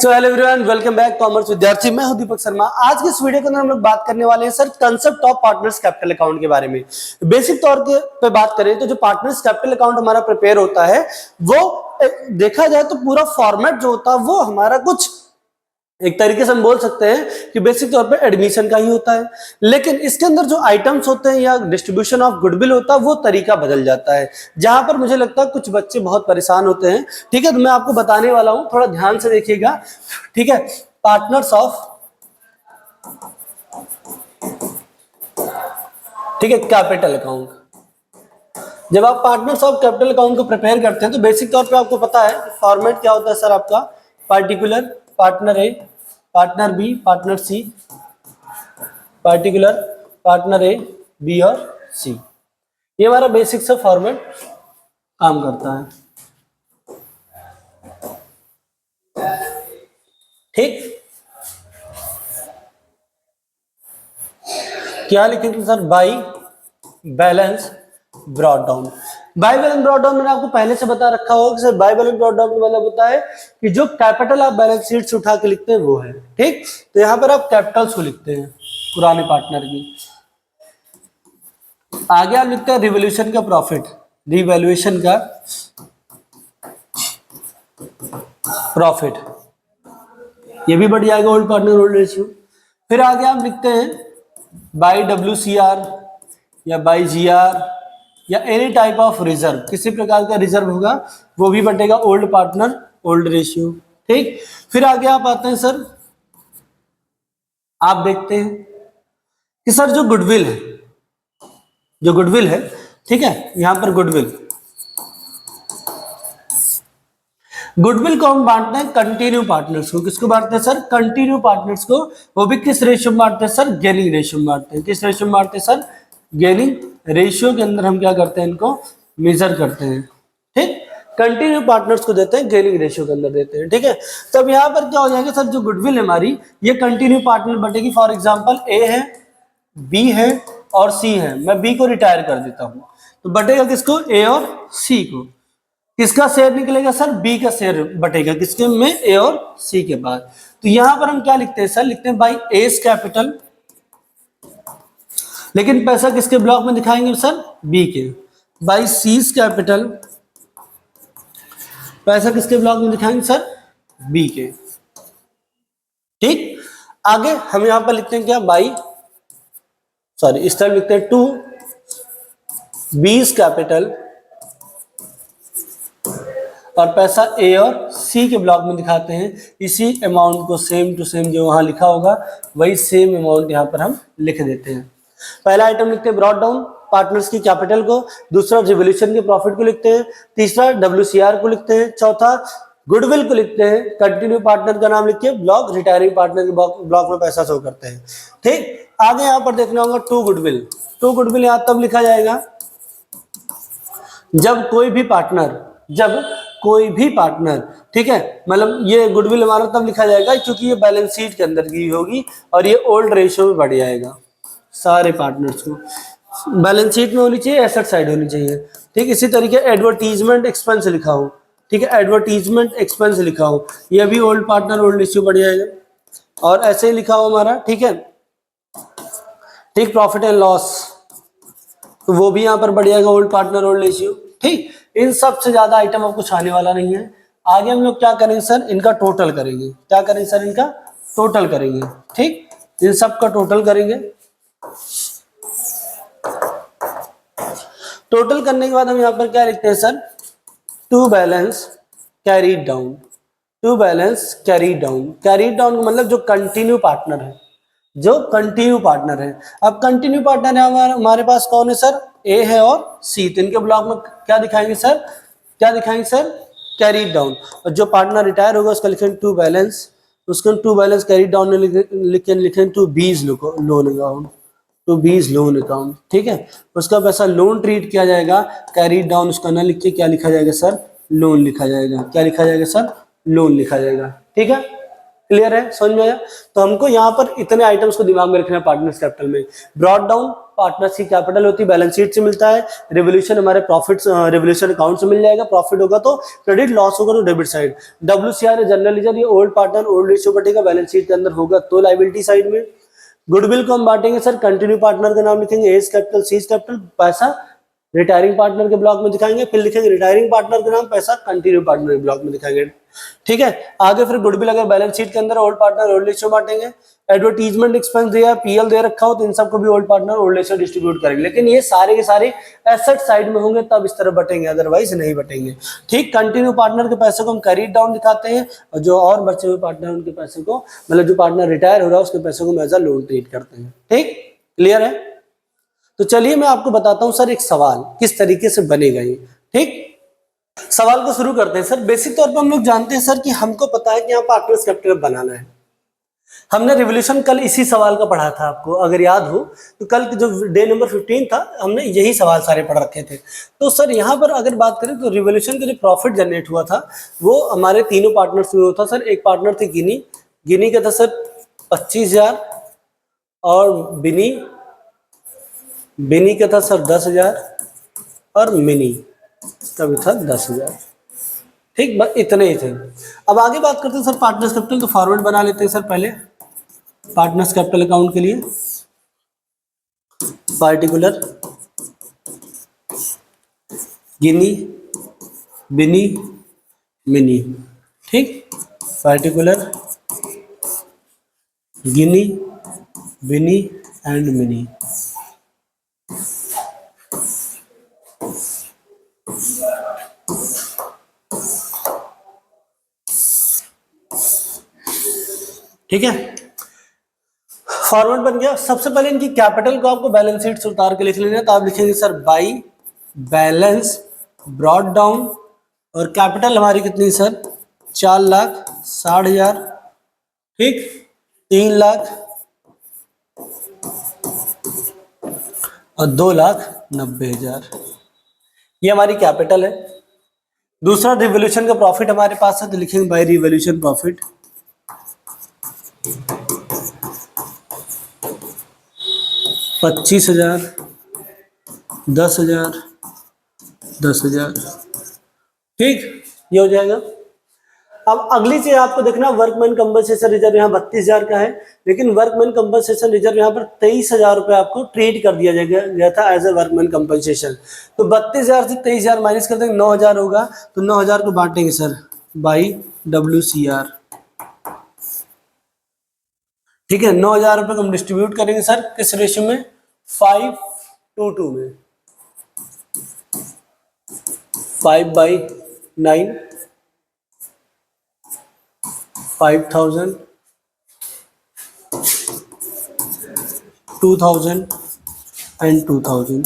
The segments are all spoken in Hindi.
So hello everyone, welcome back commerce विद्यार्थी। मैं हूं दीपक शर्मा। आज की इस वीडियो के अंदर हम लोग बात करने वाले हैं sir concept of partners capital account के बारे में। बेसिक तौर पे बात करें तो जो पार्टनर्स कैपिटल अकाउंट हमारा प्रिपेयर होता है वो देखा जाए तो पूरा फॉर्मेट जो होता है वो हमारा कुछ एक तरीके से हम बोल सकते हैं कि बेसिक तौर पे एडमिशन का ही होता है, लेकिन इसके अंदर जो आइटम्स होते हैं या डिस्ट्रीब्यूशन ऑफ गुडविल होता है वो तरीका बदल जाता है, जहां पर मुझे लगता है कुछ बच्चे बहुत परेशान होते हैं। ठीक है, तो मैं आपको बताने वाला हूं, थोड़ा ध्यान से देखिएगा। ठीक है, पार्टनर्स ऑफ ठीक है कैपिटल अकाउंट। जब आप पार्टनर्स ऑफ कैपिटल अकाउंट को प्रिपेयर करते हैं तो बेसिक तौर पे आपको पता है फॉर्मेट क्या होता है सर आपका, particular, partner A, partner B, partner C, particular, partner A, B और सी। ये हमारा बेसिक सा फॉर्मेट काम करता है। ठीक, क्या लिखेंगे sir? By balance brought down. By balance brought down मैंने आपको पहले से बता रखा होगा कि sir by balance brought down का मतलब होता है कि जो कैपिटल आप बैलेंस शीट से उठा के लिखते हैं वो है। ठीक, तो यहां पर आप कैपिटल्स को लिखते हैं पुराने पार्टनर की। आगे आप लिखते हैं रिवोल्यूशन का प्रॉफिट, रिवैल्यूएशन का प्रॉफिट, ये भी बढ़ जाएगा ओल्ड पार्टनर ओल्ड रेशियो। फिर आगे आप लिखते हैं बाय WCR या बाय GR या एनी टाइप ऑफ रिजर्व, किसी प्रकार का रिजर्व होगा वो भी बटेगा ओल्ड पार्टनर ओल्ड रेशियो। ठीक, फिर आगे आप आते हैं सर, आप देखते हैं कि सर जो गुडविल है, जो गुडविल है, ठीक है, यहां पर गुडविल, गुडविल को हम बांटते हैं कंटिन्यू पार्टनर्स को। किसको बांटते हैं सर? कंटिन्यू पार्टनर्स को। वो भी किस रेशियो में बांटते हैं सर? गेनिंग रेशियो में बांटते हैं। किस रेशियो में बांटते हैं सर? गेनिंग रेशियो के अंदर हम क्या करते हैं, इनको मेजर करते हैं। ठीक, कंटिन्यू पार्टनर्स को देते हैं गेनिंग रेशियो के अंदर देते हैं। ठीक है, तब यहाँ पर क्या हो जाएगा सर, जो गुडविल है हमारी ये कंटिन्यू पार्टनर बटेगी। फॉर एग्जाम्पल ए है, बी है और सी है, मैं बी को रिटायर कर देता हूं तो बटेगा किसको? ए और सी को। किसका शेयर निकलेगा सर? बी का शेयर बटेगा किसके में? ए और सी के बाद। तो यहां पर हम क्या लिखते हैं सर? लिखते हैं बाई एस कैपिटल, लेकिन पैसा किसके ब्लॉक में दिखाएंगे सर? बी के। बाई सीज कैपिटल, पैसा किसके ब्लॉक में दिखाएंगे सर? बी के। ठीक, आगे हम यहां पर लिखते हैं क्या? बाई इस तरह लिखते हैं टू बीज कैपिटल और पैसा ए और सी के ब्लॉक में दिखाते हैं। इसी अमाउंट को सेम टू सेम जो वहां लिखा होगा वही सेम अमाउंट यहां पर हम लिख देते हैं। पहला आइटम लिखते हैं ब्रॉट डाउन पार्टनर्स की कैपिटल को, दूसरा रिवोल्यूशन के प्रॉफिट को लिखते हैं, तीसरा WCR को लिखते हैं, चौथा गुडविल को लिखते हैं, कंटिन्यू पार्टनर का नाम लिख के ब्लॉक, रिटायरिंग पार्टनर के ब्लॉक में पैसा शो करते हैं। ठीक, आगे यहां पर देखना होगा टू गुडविल। टू गुडविल यहां तब लिखा जाएगा जब कोई भी पार्टनर, ठीक है, मतलब ये गुडविल हमारा तब लिखा जाएगा क्योंकि ये बैलेंस शीट के अंदर की होगी और ये ओल्ड रेशियो में बढ़ जाएगा। सारे पार्टनर्स को बैलेंस शीट में होनी चाहिए, एसेट साइड होनी चाहिए। ठीक, इसी तरीके एडवर्टीजमेंट एक्सपेंस लिखा हो, ठीक है, एडवर्टीजमेंट एक्सपेंस लिखा हो, ये भी ओल्ड पार्टनर ओल्ड रेशियो बढ़ जाएगा। और ऐसे ही लिखा हो हमारा, ठीक है, ठीक, प्रॉफिट एंड लॉस, तो वो भी यहाँ पर बढ़ जाएगा ओल्ड पार्टनर ओल्ड रेशियो। ठीक, इन सबसे ज्यादा आइटम अब कुछ आने वाला नहीं है। आगे हम लोग क्या करेंगे सर? इनका टोटल करेंगे। क्या करेंगे सर? इनका टोटल करेंगे। ठीक, इन सब का टोटल करेंगे। टोटल करने के बाद हम यहाँ पर क्या लिखते हैं sir? To balance carried down. To balance carried down, carried down का मतलब जो कंटिन्यू पार्टनर है, जो कंटिन्यू पार्टनर है। अब कंटिन्यू पार्टनर है हमारे पास कौन है सर? ए है और सी, तो इनके ब्लॉक में क्या दिखाएंगे सर? क्या दिखाएंगे सर? Carried down. और जो पार्टनर रिटायर होगा उसका लिखेंगे टू बैलेंस, उसको टू बैलेंस कैरीड डाउन में लिखेंगे टू बीज लोन अकाउंट, टू बीज लोन अकाउंट। ठीक है, उसका पैसा लोन ट्रीट किया जाएगा, कैरीड डाउन उसका ना लिख के क्या लिखा जाएगा सर? लोन लिखा जाएगा। क्या लिखा जाएगा सर? लोन लिखा जाएगा। ठीक है, क्लियर है, समझ में आया? तो हमको यहाँ पर इतने आइटम्स को दिमाग में रखना है पार्टनर्स कैपिटल में। ब्रॉड डाउन पार्टनर्स की कैपिटल होती है, बैलेंस शीट से मिलता है। रिवोल्यूशन हमारे प्रॉफिट्स रिवोल्यूशन अकाउंट से मिल जाएगा, प्रॉफिट होगा तो क्रेडिट, लॉस होगा तो debit side. WCR general ledger, ये ओल्ड पार्टनर ओल्ड रेशियो बटेगा, बैलेंस शीट के अंदर होगा तो लायबिलिटी साइड में। गुडविल को हम बांटेंगे सर, कंटिन्यू पार्टनर का नाम लिखेंगे एज कैपिटल सीज कैपिटल, पैसा रिटायरिंग पार्टनर के ब्लॉक में दिखाएंगे, फिर लिखेंगे रिटायरिंग पार्टनर का नाम, पैसा कंटिन्यू पार्टनर के ब्लॉक में दिखाएंगे। ठीक है, आगे फिर गुडविल अगर बैलेंस शीट के अंदर ओल्ड पार्टनर ओल्ड रेशियो बांटेंगे। एडवर्टीजमेंट एक्सपेंस दिया, PL दे रखा हो तो इन सबको भी old partner old ratio distribute करेंगे, लेकिन ये सारे के सारे एसेट साइड में होंगे तब इस तरह बटेंगे, अदरवाइज नहीं बटेंगे। ठीक, कंटिन्यू पार्टनर के पैसे को हम कैरीड डाउन दिखाते हैं, और जो और बचे हुए पार्टनर उनके पैसे को, मतलब जो पार्टनर रिटायर हो रहा है उसके पैसे को एज अ लोन ट्रीट करते हैं। ठीक, क्लियर है? तो चलिए मैं आपको बताता हूं सर एक सवाल किस तरीके से बनेगा ये। ठीक, सवाल को शुरू करते हैं सर। बेसिक तौर पर हम लोग जानते हैं सर कि हमको पता है कि यहाँ पार्टनर्स कैपिटल बनाना है। हमने रिवोल्यूशन कल इसी सवाल का पढ़ा था, आपको अगर याद हो तो कल जो डे नंबर 15 था हमने यही सवाल सारे पढ़ रखे थे। तो सर यहाँ पर अगर बात करें तो रिवोल्यूशन का जो प्रॉफिट जनरेट हुआ था वो हमारे तीनों पार्टनर्स में हुआ था सर। एक पार्टनर थे गिनी, गिनी का था सर 25,000, और बिनी का था सर 10,000, और मिनी का भी था 10,000। ठीक, बस इतने ही थे। अब आगे बात करते हैं सर पार्टनर्स कैपिटल। तो फॉरवर्ड बना लेते हैं सर पहले पार्टनर्स कैपिटल अकाउंट के लिए। पार्टिकुलर गिनी, बिनी, मिनी। ठीक, particular Guinea, Binny and mini. ठीक है, फॉर्मेट बन गया। सबसे पहले इनकी कैपिटल को आपको बैलेंस शीट से उतार के लिख लेना है। तो आप लिखेंगे sir by balance brought down, और कैपिटल हमारी कितनी सर 4,60,000। ठीक, 3,00,000 और 2,90,000, ये हमारी कैपिटल है। दूसरा रिवोल्यूशन का प्रॉफिट हमारे पास है, तो लिखेंगे बाई रिवोल्यूशन प्रॉफिट 25,000, 10,000, 10,000। ठीक, ये हो जाएगा। अब अगली चीज आपको देखना, वर्कमैन कंपनसेशन रिजर्व यहाँ 32,000 का है, लेकिन वर्कमैन कंपनसेशन रिजर्व यहाँ पर 23,000 रुपये आपको ट्रीट कर दिया गया था एज ए वर्कमैन कंपनसेशन। तो 32,000 से 23,000 माइनस कर देंगे, 9,000 होगा। तो 9,000 को बांटेंगे सर बाई WCR। ठीक है, 9,000 रुपये को हम डिस्ट्रीब्यूट करेंगे सर किस रेशियो में, 5:2 में, 5/9, 5,000, 2,000 एंड 2,000।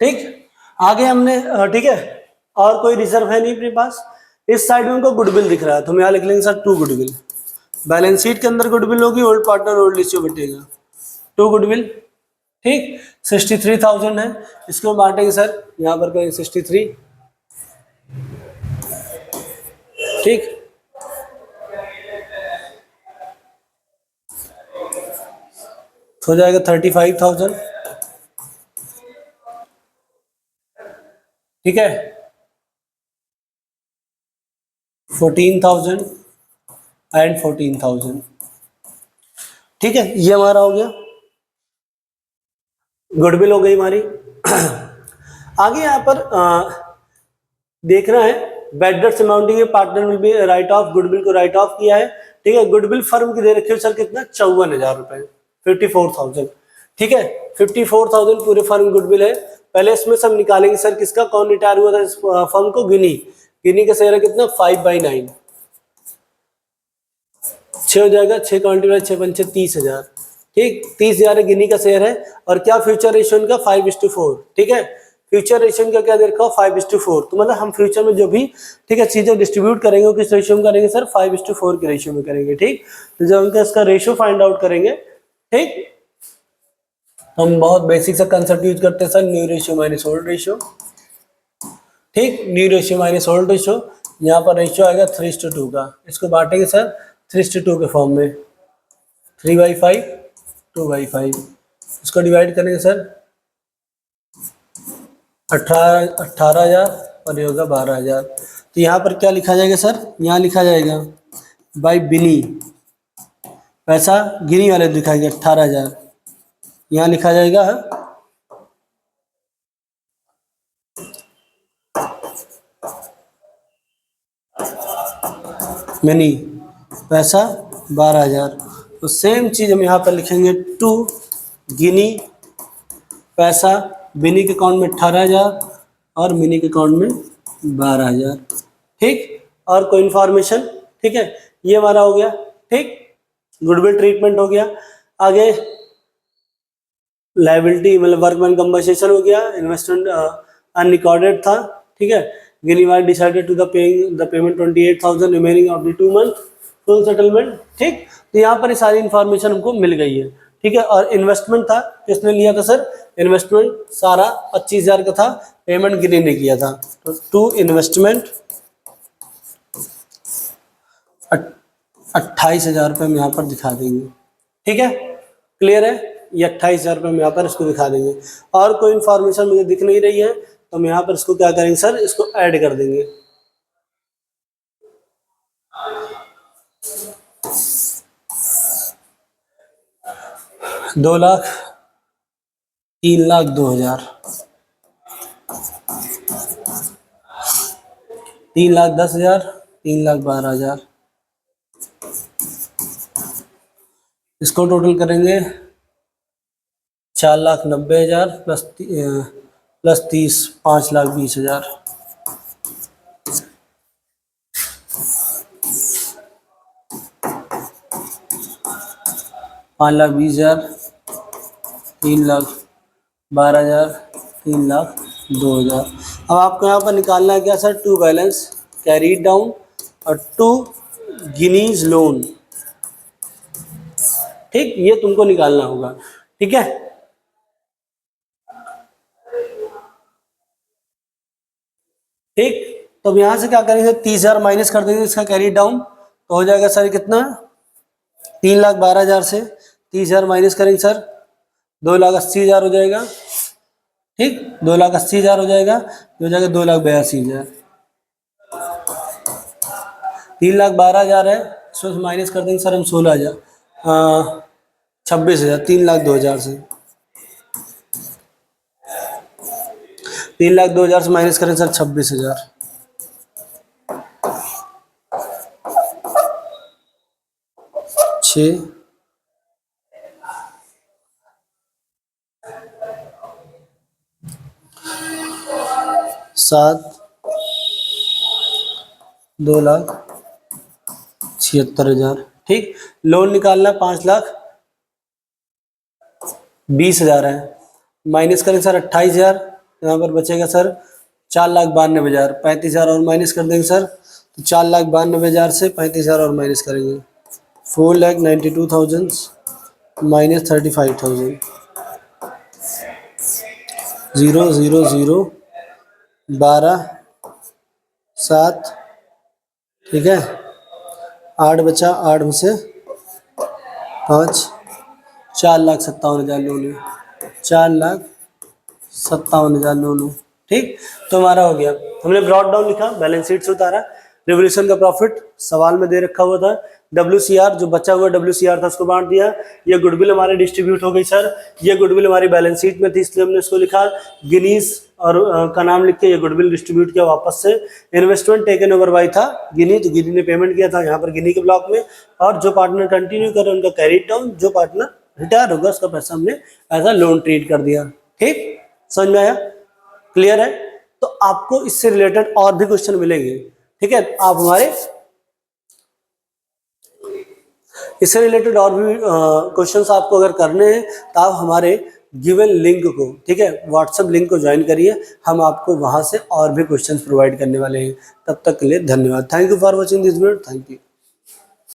ठीक, आगे हमने ठीक है, और कोई रिजर्व है नहीं अपने पास। इस साइड में उनको गुडविल दिख रहा है, तो हम यहाँ लिख लेंगे सर 2 गुडविल। बैलेंस शीट के अंदर गुडविल होगी, ओल्ड पार्टनर ओल्ड रेशियो बटेगा, 2 गुडविल। ठीक, 63,000 है, इसको बांटेंगे सर, यहाँ पर करेंगे 63। ठीक, हो जाएगा 35,000। ठीक है, 14,000 एंड 14,000। ठीक है, ये हमारा हो गया, गुडविल हो गई हमारी। आगे यहाँ पर देखना है बेडर्स amounting partner will be write off, goodwill को राइट ऑफ किया है। ठीक है, गुडविल फर्म की दे रखी है सर कितना, 54,000 रुपए, 54,000। ठीक है, 54,000 पूरे फर्म गुडविल है। पहले इसमें सब निकालेंगे सर किसका, कौन रिटायर हुआ था इस फर्म को, गिनी। गिनी का शेयर है कितना, 5/9, 6 हो जाएगा, 6 का मल्टीप्लाई 6 पंचे 30,000। ठीक, 30,000 गिनी का शेयर है। और क्या फ्यूचर रेशियो इनका 5:4। ठीक है, फ्यूचर रेशियो का क्या दे रखा हो, 5:4। तो मतलब हम फ्यूचर में जो भी ठीक है चीजें डिस्ट्रीब्यूट करेंगे किस रेशियो में करेंगे सर, 5:4 के रेशियो में करेंगे। ठीक, तो जब हम इसका रेशियो फाइंड आउट करेंगे, ठीक, हम बहुत बेसिक सा कंसेप्ट यूज करते हैं sir, new ratio minus old ratio. ठीक, new ratio minus old ratio, यहाँ पर रेशियो आएगा 3:2 का, इसको बांटेंगे सर 3:2 के फॉर्म में, 3/5 2/5, इसको डिवाइड करेंगे सर 18,000 और ये होगा 12,000। तो यहाँ पर क्या लिखा जाएगा सर, यहाँ लिखा जाएगा बाई बिनी, पैसा गिनी वाले दिखाएंगे 18,000, यहाँ लिखा जाएगा मिनी, पैसा 12,000। तो सेम चीज़ हम यहाँ पर लिखेंगे टू गिनी, पैसा बिनी के अकाउंट में 18,000 और मिनी के अकाउंट में 12,000। ठीक, और कोई इन्फॉर्मेशन, ठीक है, ये हमारा हो गया। ठीक, गुडविल ट्रीटमेंट हो गया। आगे लायबिलिटी मतलब वर्कमैन कंपनसेशन हो गया, इन्वेस्टमेंट अनरिकॉर्डेड था। ठीक है, गिनीवाल decided to the payment 28,000 remaining of the 2 month full settlement. ठीक, तो यहाँ पर ये सारी इन्फॉर्मेशन हमको मिल गई है। ठीक है, और इन्वेस्टमेंट था, किसने लिया था सर, इन्वेस्टमेंट सारा 25,000 का था, पेमेंट गिनी ने किया था। तो टू इन्वेस्टमेंट 28,000 रुपये हम यहाँ पर दिखा देंगे। ठीक है, क्लियर है, ये 28,000 रुपये हम यहाँ पर इसको दिखा देंगे। और कोई इन्फॉर्मेशन मुझे दिख नहीं रही है तो हम यहाँ पर इसको क्या करेंगे सर, इसको ऐड कर देंगे। दो लाख, 3,02,000, 3,10,000, 3,12,000, इसको टोटल करेंगे 4,90,000 प्लस 30 5,20,000। 5,20,000, 3,12,000, 3,02,000। अब आपको यहाँ पर निकालना है क्या sir, to balance carried down और टू गिनीज लोन। ठीक, ये तुमको निकालना होगा। ठीक है, ठीक, तो अब यहाँ से क्या करेंगे, 30,000 माइनस कर देंगे इसका कैरी डाउन, तो हो जाएगा सर कितना, 3,12,000 से 30,000 माइनस करेंगे सर 2,80,000 हो जाएगा। ठीक, 2,80,000 हो जाएगा, ये हो जाएगा 2,82,000। 3,12,000 है, इसमें से माइनस कर देंगे सर हम 16,000, 26,000, 3,02,000 से 3,02,000 से माइनस करें सर 26,000। 6 7 2,76,000। ठीक, लोन निकालना 5,20,000 है, माइनस करें सर 28,000, यहाँ पर बचेगा सर 4,92,000, 35,000 और माइनस कर देंगे सर, तो 4,92,000 से 35,000 और माइनस करेंगे 4,92,000 माइनस 35,000, 0 0 0 12 7। ठीक है, 8 बचा, 8 में से 5, 4,57,000 लोन है, 4,57,000 लोन है। ठीक, तो हमारा हो गया, हमने ब्रॉड डाउन लिखा, बैलेंस शीट से उतारा, रिवोल्यूशन का प्रॉफिट सवाल में दे रखा हुआ था, WCR जो बचा हुआ WCR था उसको बांट दिया, ये गुडविल हमारे डिस्ट्रीब्यूट हो गई सर, ये गुडविल हमारी बैलेंस शीट में थी इसलिए हमने इसको लिखा, गिनीज और का नाम लिख के ये गुडविल डिस्ट्रीब्यूट किया वापस से। इन्वेस्टमेंट टेकन ओवर बाय था गिनी, तो गिनी ने पेमेंट किया था यहाँ पर गिनी के ब्लॉक में, और जो पार्टनर कंटिन्यू करे उनका कैरीड डाउन, जो पार्टनर रिटायर होगा उसका पैसा हमने एज अ लोन ट्रीट कर दिया। ठीक, समझ में आया, क्लियर है। तो आपको इससे रिलेटेड और भी क्वेश्चन मिलेंगे। ठीक है, आप हमारे इससे रिलेटेड और भी क्वेश्चंस आपको अगर करने हैं तो आप हमारे गिवन लिंक को, ठीक है, व्हाट्सएप लिंक को ज्वाइन करिए, हम आपको वहां से और भी क्वेश्चंस प्रोवाइड करने वाले हैं। तब तक के लिए धन्यवाद। Thank you for watching this video. Thank you.